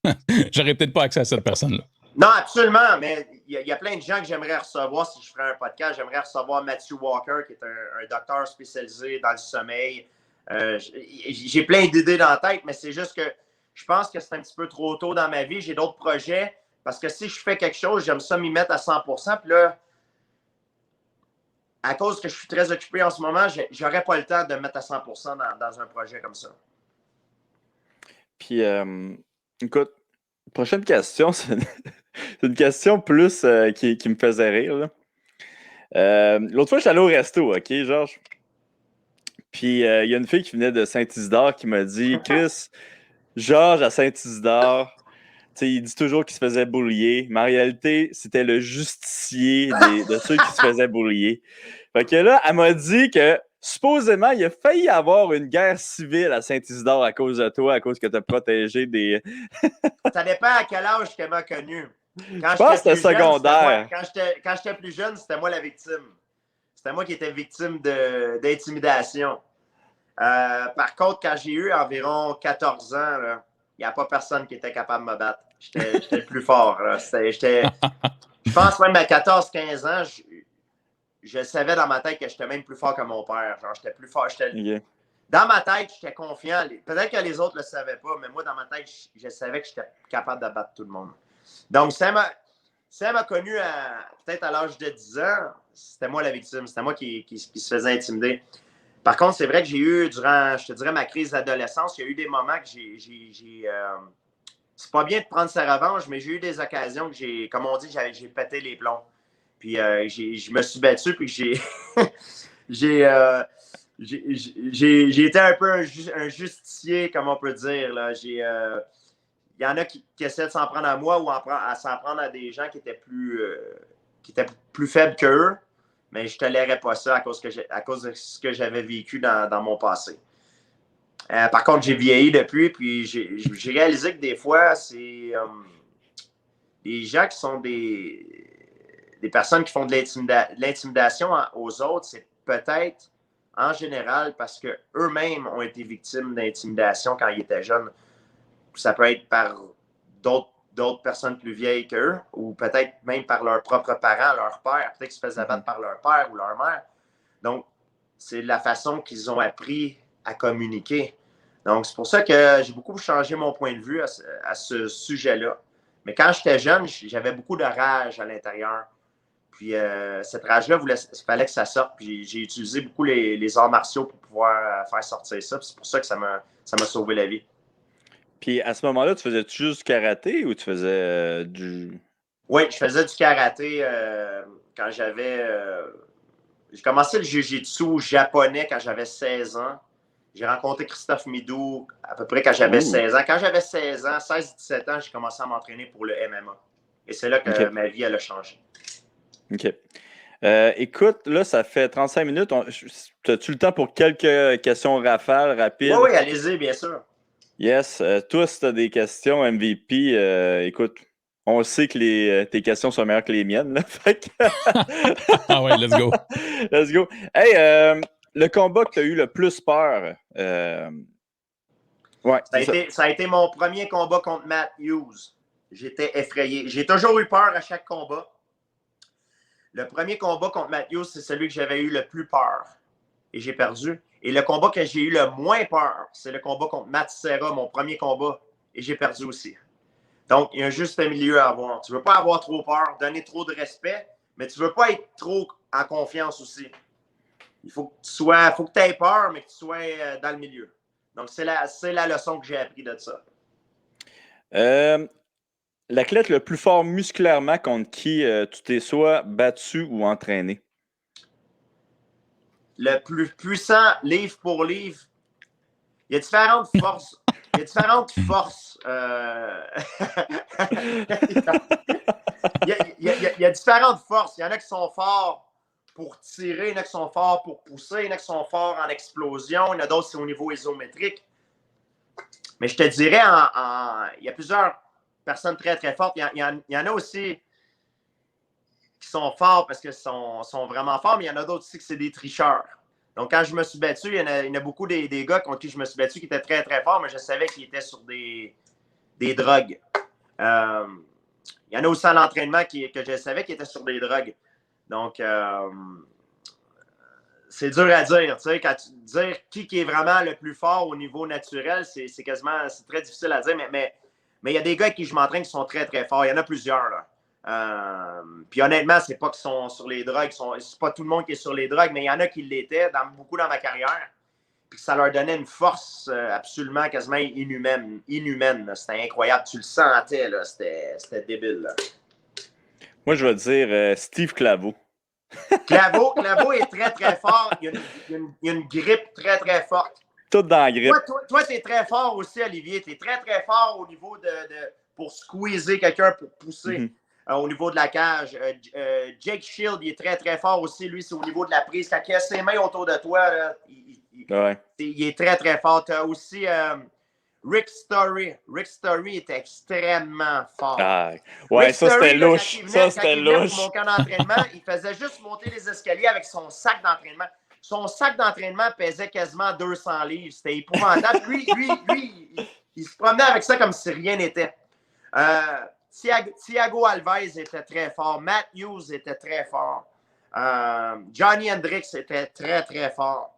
J'aurais peut-être pas accès à cette personne-là. Non, absolument, mais il y a plein de gens que j'aimerais recevoir si je ferais un podcast. J'aimerais recevoir Matthew Walker, qui est un docteur spécialisé dans le sommeil. J'ai plein d'idées dans la tête, mais c'est juste que je pense que c'est un petit peu trop tôt dans ma vie. J'ai d'autres projets, parce que si je fais quelque chose, j'aime ça m'y mettre à 100%. Puis là, à cause que je suis très occupé en ce moment, j'aurais pas le temps de me mettre à 100% dans un projet comme ça. Puis, écoute, prochaine question, c'est une question plus qui me faisait rire. L'autre fois, je suis allé au resto, OK, Georges? Puis, il y a une fille qui venait de Saint-Isidore qui m'a dit « Chris, Georges à Saint-Isidore, il dit toujours qu'il se faisait boulier, mais en réalité, c'était le justicier de ceux qui se faisaient boulier. » Fait que là, elle m'a dit que supposément, il a failli y avoir une guerre civile à Saint-Isidore à cause de toi, à cause que tu as protégé des... Ça dépend à quel âge qu'elle m'a connu. Je pense que c'était secondaire. Quand j'étais plus jeune, c'était moi la victime. C'était moi qui étais victime d'intimidation. Par contre, quand j'ai eu environ 14 ans, il n'y a pas personne qui était capable de me battre. J'étais le plus fort. Je pense même à 14-15 ans, je savais dans ma tête que j'étais même plus fort que mon père. Genre, j'étais plus fort. Okay. Dans ma tête, j'étais confiant. Peut-être que les autres ne le savaient pas, mais moi, dans ma tête, je savais que j'étais capable de battre tout le monde. Donc, ça m'a connu peut-être à l'âge de 10 ans, c'était moi la victime. C'était moi qui se faisait intimider. Par contre, c'est vrai que j'ai eu, durant, je te dirais, ma crise d'adolescence, il y a eu des moments que c'est pas bien de prendre sa revanche, mais j'ai eu des occasions que comme on dit, j'ai pété les plombs. Puis je me suis battu, puis j'ai été un peu un justicier, comme on peut dire. Il y en a qui essaient de s'en prendre à moi ou à s'en prendre à des gens qui étaient plus faibles qu'eux, mais je ne tolérais pas ça à cause de ce que j'avais vécu dans mon passé. Par contre, j'ai vieilli depuis, puis j'ai réalisé que des fois, c'est les gens qui sont des personnes qui font de l'intimidation aux autres, c'est peut-être en général parce qu'eux-mêmes ont été victimes d'intimidation quand ils étaient jeunes. Ça peut être par d'autres personnes plus vieilles qu'eux, ou peut-être même par leurs propres parents, leur père. Peut-être qu'ils se faisaient battre par leur père ou leur mère. Donc, c'est la façon qu'ils ont appris à communiquer. Donc, c'est pour ça que j'ai beaucoup changé mon point de vue à ce sujet-là. Mais quand j'étais jeune, j'avais beaucoup de rage à l'intérieur. Puis cette rage-là, il fallait que ça sorte. Puis j'ai utilisé beaucoup les arts martiaux pour pouvoir faire sortir ça. Puis c'est pour ça que ça m'a sauvé la vie. Puis à ce moment-là, tu faisais-tu juste du karaté ou tu faisais du... Oui, je faisais du karaté quand j'avais... j'ai commencé le jiu-jitsu japonais quand j'avais 16 ans. J'ai rencontré Christophe Midou à peu près quand j'avais 16 ans. Quand j'avais 16 ans, 16-17 ans, j'ai commencé à m'entraîner pour le MMA. Et c'est là que ma vie, elle a changé. OK. Écoute, là, ça fait 35 minutes. As-tu le temps pour quelques questions rafales, rapides? Oui, allez-y, bien sûr. Yes. Toi, si tu as des questions MVP, écoute, on sait que tes questions sont meilleures que les miennes. Là, ah ouais, let's go. Let's go. Hey, le combat que tu as eu le plus peur. Ouais, ça a été mon premier combat contre Matt Hughes. J'étais effrayé. J'ai toujours eu peur à chaque combat. Le premier combat contre Matthews, c'est celui que j'avais eu le plus peur. Et j'ai perdu. Et le combat que j'ai eu le moins peur, c'est le combat contre Matt Serra, mon premier combat. Et j'ai perdu aussi. Donc, il y a un juste milieu à avoir. Tu ne veux pas avoir trop peur, donner trop de respect, mais tu ne veux pas être trop en confiance aussi. Il faut que tu aies peur, mais que tu sois dans le milieu. Donc, c'est la leçon que j'ai appris de ça. L'athlète le plus fort musculairement contre qui tu t'es soit battu ou entraîné? Le plus puissant, livre pour livre. Il y a différentes forces. Il y a différentes forces. Il y a différentes forces. Il y en a qui sont forts pour tirer, il y en a qui sont forts pour pousser, il y en a qui sont forts en explosion, il y en a d'autres, c'est au niveau isométrique. Mais je te dirais, il y a plusieurs personnes très, très fortes. Il y en a aussi qui sont forts parce qu'ils sont vraiment forts, mais il y en a d'autres aussi qui c'est des tricheurs. Donc, quand je me suis battu, il y en a beaucoup des gars contre qui je me suis battu qui étaient très, très forts, mais je savais qu'ils étaient sur des drogues. Il y en a aussi à l'entraînement que je savais qu'ils étaient sur des drogues. Donc, c'est dur à dire. Tu sais, dire qui est vraiment le plus fort au niveau naturel, c'est très difficile à dire, mais il y a des gars avec qui je m'entraîne qui sont très, très forts. Il y en a plusieurs, là. Puis honnêtement, c'est pas qu'ils sont sur les drogues, c'est pas tout le monde qui est sur les drogues, mais il y en a qui l'étaient beaucoup dans ma carrière. Puis ça leur donnait une force absolument quasiment inhumaine. C'était incroyable. Tu le sentais, là. C'était débile, là. Moi, je vais dire Steve Claveau. Claveau est très, très fort. Il y a une grippe très, très forte. Tout dans la grippe. Toi tu es très fort aussi, Olivier. Tu es très, très fort au niveau pour squeezer quelqu'un, pour pousser. Mm-hmm. Au niveau de la cage. Jake Shield, il est très, très fort aussi. Lui, c'est au niveau de la prise. Quand il a ses mains autour de toi, là, il est très, très fort. Tu as aussi Rick Story. Rick Story est extrêmement fort. Ouais, ça, c'était louche. Ça, c'était louche. Pour mon camp d'entraînement, il faisait juste monter les escaliers avec son sac d'entraînement. Son sac d'entraînement pesait quasiment 200 livres. C'était épouvantable. Lui, il se promenait avec ça comme si rien n'était. Thiago Alves était très fort. Matt Hughes était très fort. Johnny Hendricks était très, très fort.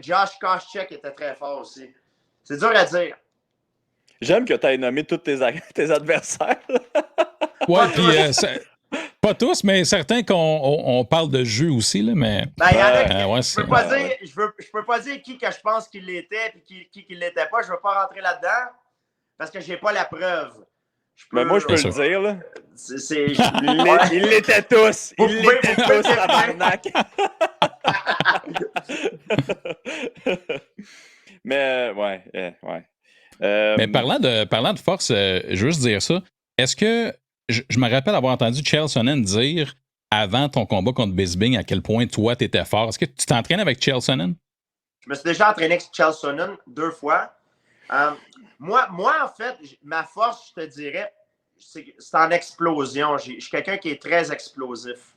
Josh Koscheck était très fort aussi. C'est dur à dire. J'aime que tu aies nommé tous tes adversaires. Ouais, puis pas tous, mais certains qu'on parle de jeu aussi, là, mais... Il y en a je peux pas dire qui que je pense qu'il l'était et qui l'était pas. Je veux pas rentrer là-dedans parce que j'ai pas la preuve. Mais moi, je peux le dire, là. Ils l'étaient tous. Ils l'étaient tous, tabarnak. Mais, ouais. Mais parlant de force, je veux juste dire ça. Est-ce que, je me rappelle avoir entendu Chael Sonnen dire, avant ton combat contre Bisping, à quel point toi, t'étais fort. Est-ce que tu t'entraînes avec Chael Sonnen? Je me suis déjà entraîné avec Chael Sonnen 2 fois. Moi, en fait, ma force, je te dirais, c'est en explosion. Je suis quelqu'un qui est très explosif.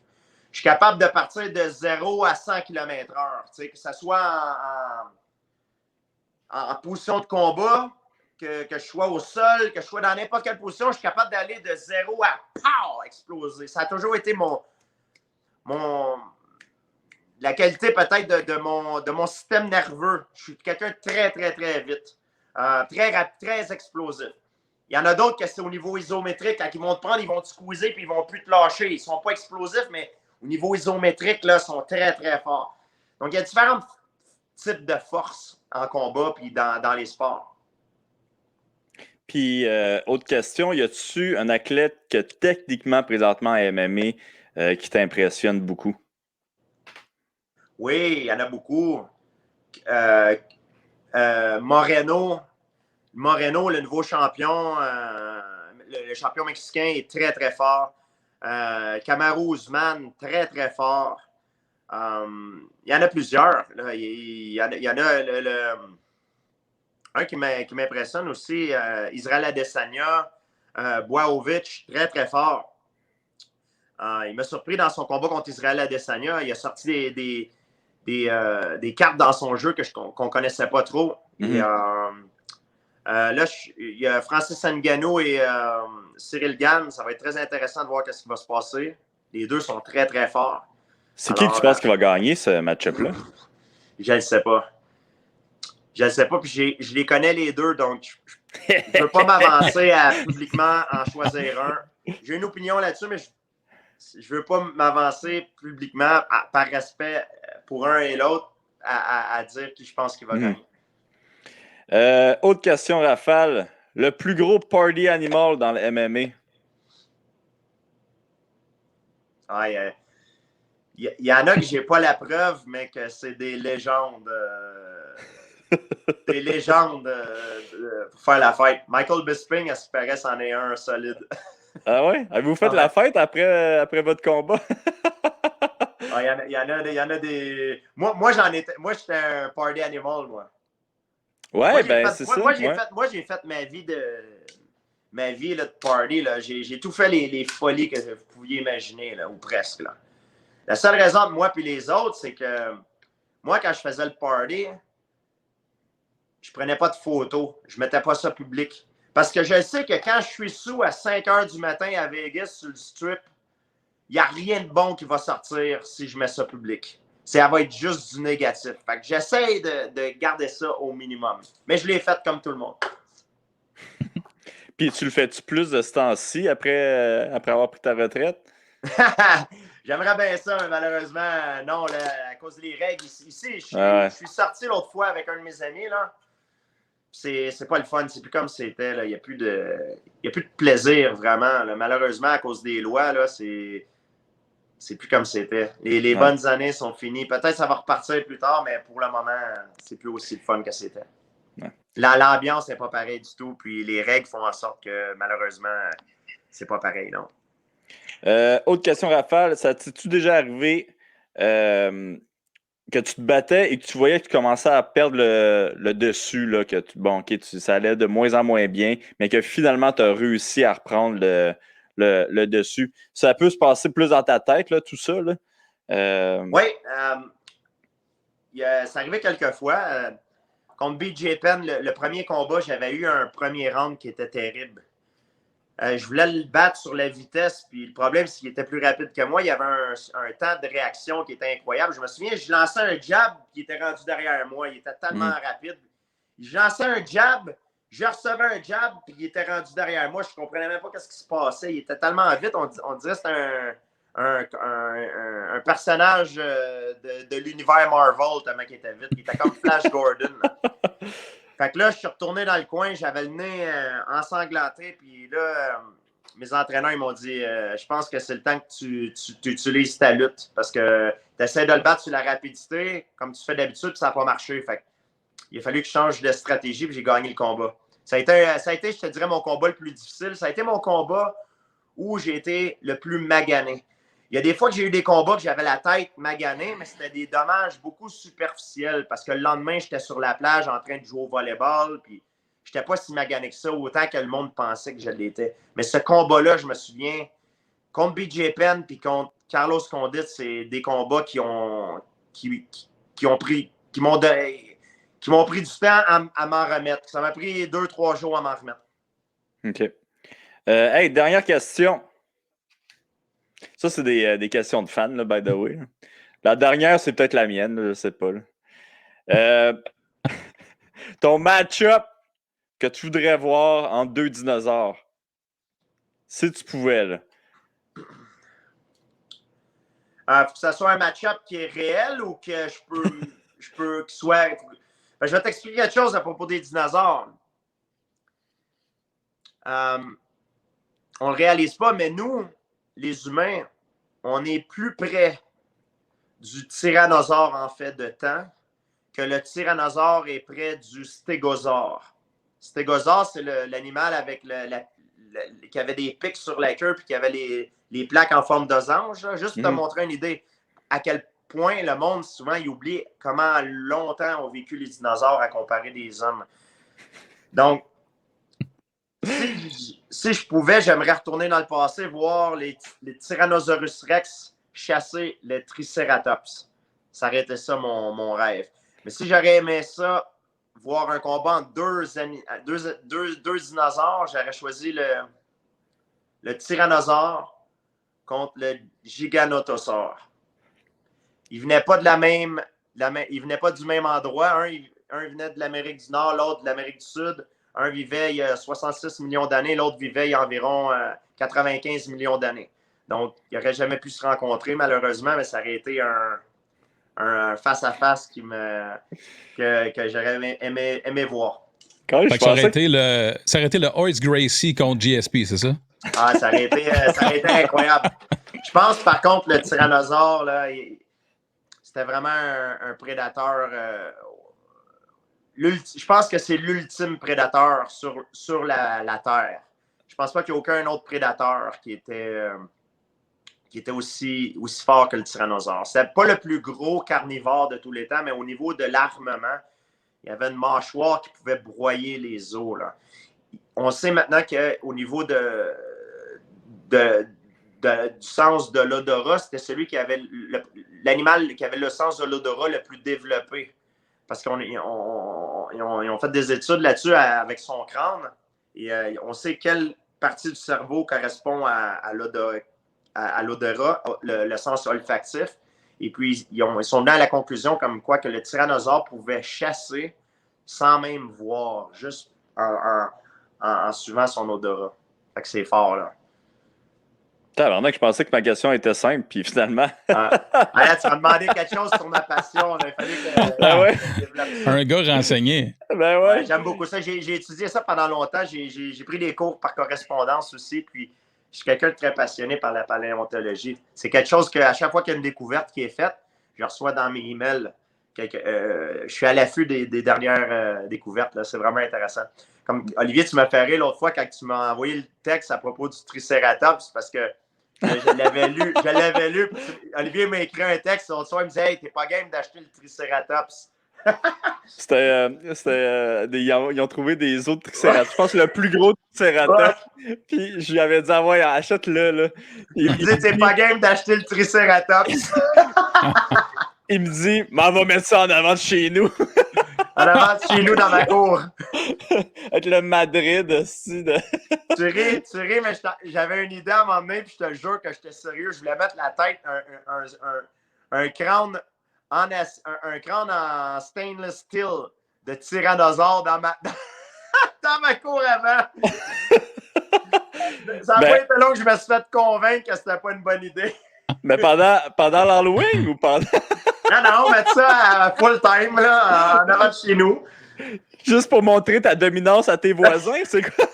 Je suis capable de partir de 0 à 100 km/h. Que ce soit en position de combat, que je sois au sol, que je sois dans n'importe quelle position, je suis capable d'aller de 0 à pow, exploser. Ça a toujours été la qualité peut-être de mon système nerveux. Je suis quelqu'un de très, très, très vite. Très rapide, très explosif. Il y en a d'autres que c'est au niveau isométrique. Quand ils vont te prendre, ils vont te squeezer puis ils ne vont plus te lâcher. Ils ne sont pas explosifs, mais au niveau isométrique, là, ils sont très, très forts. Donc, il y a différents types de force en combat puis dans les sports. Puis, autre question, y a-tu un athlète que techniquement, présentement à MMA, qui t'impressionne beaucoup? Oui, il y en a beaucoup. Moreno, le nouveau champion, le champion mexicain est très, très fort. Kamaru Usman, très, très fort. Il y en a plusieurs. Là. Il y en a un qui m'impressionne aussi, Israel Adesanya, Błachowicz, très, très fort. Il m'a surpris dans son combat contre Israel Adesanya. Il a sorti des cartes dans son jeu qu'on ne connaissait pas trop. Là, il y a Francis Ngannou et Cyril Gane. Ça va être très intéressant de voir ce qui va se passer. Les deux sont très, très forts. C'est qui que tu penses qui va gagner ce match-up-là? Je ne sais pas. Je ne sais pas, puis je les connais les deux, donc je ne veux pas m'avancer à publiquement en choisir un. J'ai une opinion là-dessus, mais je ne veux pas m'avancer publiquement par respect pour un et l'autre à dire qui je pense qu'il va gagner. Autre question, Rafale. Le plus gros party animal dans le MMA? Il y en a que j'ai pas la preuve, mais que c'est des légendes. Des légendes pour faire la fête. Michael Bisping, à ce qui paraît, c'en est un solide. Ah ouais? Avez-vous fait la fête après votre combat? Il y en a des. Moi, j'étais un party animal, moi. Ouais, c'est ça. Moi, j'ai fait ma vie de party. Là. J'ai tout fait les folies que vous pouviez imaginer, là, ou presque. Là. La seule raison de moi et les autres, c'est que moi, quand je faisais le party, je prenais pas de photos. Je mettais pas ça public. Parce que je sais que quand je suis sous à 5 h du matin à Vegas sur le strip, il n'y a rien de bon qui va sortir si je mets ça public. Ça va être juste du négatif. Fait que j'essaie de garder ça au minimum. Mais je l'ai fait comme tout le monde. Puis tu le fais-tu plus de ce temps-ci après avoir pris ta retraite? J'aimerais bien ça, mais malheureusement, non, là, à cause des règles. Ici, je suis sorti l'autre fois avec un de mes amis, là. C'est pas le fun, c'est plus comme c'était. Il n'y a plus de plaisir, vraiment. Là. Malheureusement, à cause des lois, là, c'est plus comme c'était. Les bonnes années sont finies. Peut-être ça va repartir plus tard, mais pour le moment, c'est plus aussi le fun que c'était. Ouais. L'ambiance n'est pas pareille du tout, puis les règles font en sorte que, malheureusement, c'est pas pareil, non. Autre question, Rafale. Ça t'es-tu déjà arrivé que tu te battais et que tu voyais que tu commençais à perdre le dessus, là, que ça allait de moins en moins bien, mais que finalement, tu as réussi à reprendre le dessus? Ça peut se passer plus dans ta tête, là, tout ça? Là? Oui. Ça arrivait quelques fois. Contre BJ Penn, le premier combat, j'avais eu un premier round qui était terrible. Je voulais le battre sur la vitesse, puis le problème, c'est qu'il était plus rapide que moi. Il y avait un temps de réaction qui était incroyable. Je me souviens, je lançais un jab qui était rendu derrière moi. Il était tellement rapide. Je lançais un jab, je recevais un jab, puis il était rendu derrière moi. Je ne comprenais même pas ce qui se passait. Il était tellement vite, on dirait que c'était un personnage de l'univers Marvel, tellement qu'il était vite. Il était comme Flash Gordon. Fait que là, je suis retourné dans le coin, j'avais le nez ensanglanté, puis là, mes entraîneurs, ils m'ont dit je pense que c'est le temps que tu utilises ta lutte, parce que tu essaies de le battre sur la rapidité, comme tu fais d'habitude, puis ça n'a pas marché. Fait que, il a fallu que je change de stratégie, puis j'ai gagné le combat. Ça a été, je te dirais, mon combat le plus difficile. Ça a été mon combat où j'ai été le plus magané. Il y a des fois que j'ai eu des combats que j'avais la tête maganée, mais c'était des dommages beaucoup superficiels parce que le lendemain, j'étais sur la plage en train de jouer au volleyball, puis je n'étais pas si magané que ça, autant que le monde pensait que je l'étais. Mais ce combat-là, je me souviens, contre BJ Penn puis contre Carlos Condit, c'est des combats qui m'ont pris du temps à m'en remettre. Ça m'a pris 2-3 jours à m'en remettre. OK. Hey, dernière question. Ça, c'est des questions de fans, là, by the way. La dernière, c'est peut-être la mienne, je ne sais pas. Ton match-up que tu voudrais voir entre deux dinosaures, si tu pouvais, là. Faut que ça soit un match-up qui est réel ou que je peux qu'il soit... Ben, je vais t'expliquer quelque chose à propos des dinosaures. On ne le réalise pas, mais nous, les humains, on est plus près du tyrannosaure en fait de temps que le tyrannosaure est près du stégosaure. Stégosaure, c'est l'animal avec qui avait des pics sur la queue puis qui avait les plaques en forme d'osange. Juste pour te montrer une idée à quel point le monde, souvent, il oublie comment longtemps ont vécu les dinosaures à comparer des hommes. Donc, si je pouvais, j'aimerais retourner dans le passé, voir les Tyrannosaurus Rex chasser le Triceratops. Ça aurait été ça mon rêve. Mais si j'aurais aimé ça voir un combat entre deux dinosaures, j'aurais choisi le tyrannosaure contre le giganotosaure. Ils venaient pas ils venaient pas du même endroit. Un venait de l'Amérique du Nord, l'autre de l'Amérique du Sud. Un vivait il y a 66 millions d'années, l'autre vivait il y a environ 95 millions d'années. Donc, ils n'auraient jamais pu se rencontrer, malheureusement, mais ça aurait été un face-à-face que j'aurais aimé voir. Ça aurait été le Horace Gracie contre GSP, c'est ça? Ah, ça aurait été incroyable. Je pense, par contre, le tyrannosaure, là, c'était vraiment un prédateur. Je pense que c'est l'ultime prédateur sur la Terre. Je pense pas qu'il y ait aucun autre prédateur qui était aussi fort que le tyrannosaure. C'est pas le plus gros carnivore de tous les temps, mais au niveau de l'armement, il y avait une mâchoire qui pouvait broyer les os. Là. On sait maintenant qu'au niveau du sens de l'odorat, c'était celui qui avait l'animal qui avait le sens de l'odorat le plus développé. Parce qu'ils ont fait des études là-dessus avec son crâne. Et on sait quelle partie du cerveau correspond à l'odorat, le sens olfactif. Et puis, ils sont venus à la conclusion comme quoi que le tyrannosaure pouvait chasser sans même voir, juste en suivant son odorat. Fait que c'est fort, là. Je pensais que ma question était simple, puis finalement... Là, tu m'as demandé quelque chose sur ma passion. Il fallait que un gars renseigné. Ben ouais. J'aime beaucoup ça. J'ai étudié ça pendant longtemps. J'ai pris des cours par correspondance aussi, puis je suis quelqu'un de très passionné par la paléontologie. C'est quelque chose qu'à chaque fois qu'il y a une découverte qui est faite, je reçois dans mes emails. Je suis à l'affût des dernières découvertes. C'est vraiment intéressant. Comme Olivier, tu m'as fait rire l'autre fois quand tu m'as envoyé le texte à propos du Triceratops parce que je l'avais lu. Olivier m'a écrit un texte l'autre soir. Il me disait hey, t'es pas game d'acheter le Triceratops. Ils ont trouvé des autres Triceratops. Je pense que le plus gros Triceratops. Puis je lui avais dit ouais, achète-le. Là. Il me dit t'es pas game d'acheter le Triceratops. Il me dit on va mettre ça en avant de chez nous. En avant de chez nous dans ma cour. Avec le Madrid aussi. Tu ris, mais j'avais une idée à un moment donné, puis je te jure que j'étais sérieux. Je voulais mettre la tête, un crâne en stainless steel de tyrannosaure dans ma cour avant. Ça n'a pas été long que je me suis fait convaincre que c'était pas une bonne idée. Mais pendant l'Halloween ou pendant... Non, mettre ça à full time, là, en avant de chez nous. Juste pour montrer ta dominance à tes voisins, c'est quoi?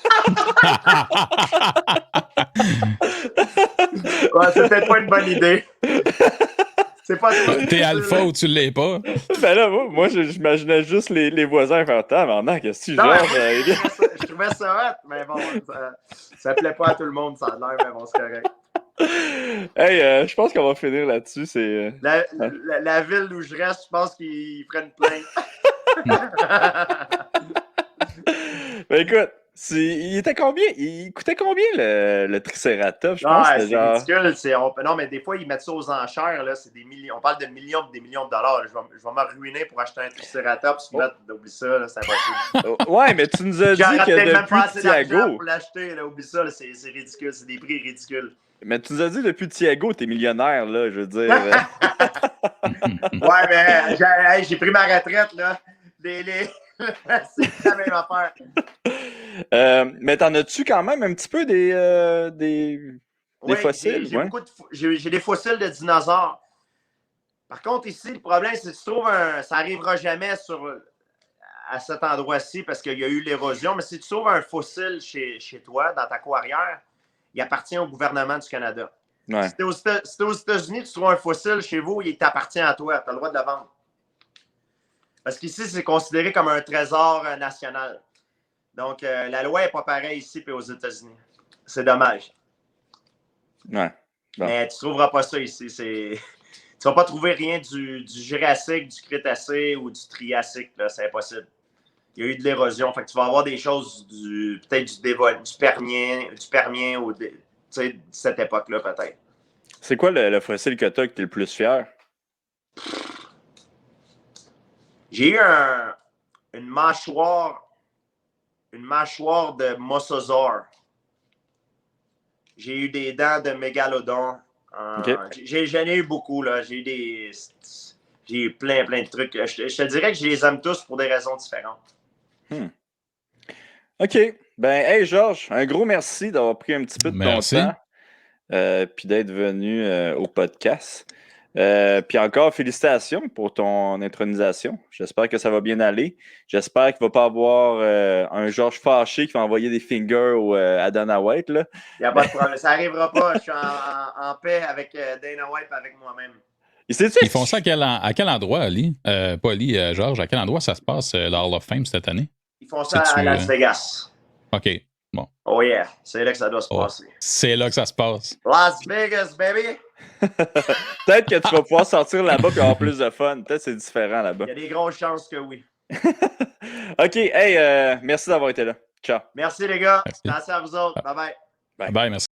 Ouais, c'est peut-être pas une bonne idée. C'est pas T'es alpha ou tu l'es pas? Ben là, moi j'imaginais juste les voisins faire temps, maintenant, qu'est-ce que tu genre? Je trouvais ça hot, mais bon, ça plaît pas à tout le monde, ça a l'air, mais bon, c'est correct. Hey, je pense qu'on va finir là-dessus. C'est la ville où je reste, je pense qu'ils prennent plainte. Ben écoute, il coûtait combien le Triceratops? Je pense que c'est ridicule. Non, mais des fois, ils mettent ça aux enchères. Là, c'est des millions. On parle de millions et des millions de dollars. Je vais me ruiner pour acheter un Triceratops. Oublie ça, là, c'est impossible. Ouais, mais tu nous as dit que depuis Thiago... pour l'acheter, là, oublie ça, là, c'est ridicule. C'est des prix ridicules. Mais tu nous as dit depuis Thiago, t'es millionnaire, là, je veux dire. Ouais, mais j'ai pris ma retraite, là. C'est la même affaire. Mais t'en as-tu quand même un petit peu des fossiles? J'ai des fossiles de dinosaures. Par contre, ici, le problème, c'est que tu trouves ça n'arrivera jamais à cet endroit-ci parce qu'il y a eu l'érosion. Mais si tu trouves un fossile chez toi, dans ta cour arrière, il appartient au gouvernement du Canada. Ouais. Si tu es aux États-Unis, tu trouves un fossile chez vous, il t'appartient à toi. Tu as le droit de le vendre. Parce qu'ici, c'est considéré comme un trésor national. Donc, la loi n'est pas pareille ici et aux États-Unis. C'est dommage. Ouais. Bon. Mais tu ne trouveras pas ça ici. Tu ne vas pas trouver rien du Jurassique, du Crétacé ou du Triassique. C'est impossible. Il y a eu de l'érosion. Fait que tu vas avoir des choses peut-être du Permien ou de cette époque-là, peut-être. C'est quoi le fossile que tu as que tu es le plus fier? J'ai eu une mâchoire de mosasaure. J'ai eu des dents de mégalodon. OK. J'en ai eu beaucoup, là. J'ai eu plein de trucs. Je te dirais que je les aime tous pour des raisons différentes. OK. Ben, hey, Georges, un gros merci d'avoir pris un petit peu de ton temps. Puis d'être venu au podcast. Puis encore, félicitations pour ton intronisation. J'espère que ça va bien aller. J'espère qu'il ne va pas avoir un Georges fâché qui va envoyer des fingers à Dana White. Il n'y a pas de problème. Ça n'arrivera pas. Je suis en paix avec Dana White et avec moi-même. Ils font ça à quel endroit, Ali? Pas Ali, Georges. À quel endroit ça se passe, le Hall of Fame, cette année? Ils font ça à Las Vegas. OK. Bon. Oh yeah. C'est là que ça doit se passer. C'est là que ça se passe. Las Vegas, baby! Peut-être que tu vas pouvoir sortir là-bas et avoir plus de fun. Peut-être que c'est différent là-bas. Il y a des grosses chances que oui. OK. Hey, merci d'avoir été là. Ciao. Merci les gars. Merci à vous autres. Bye bye. Bye, merci.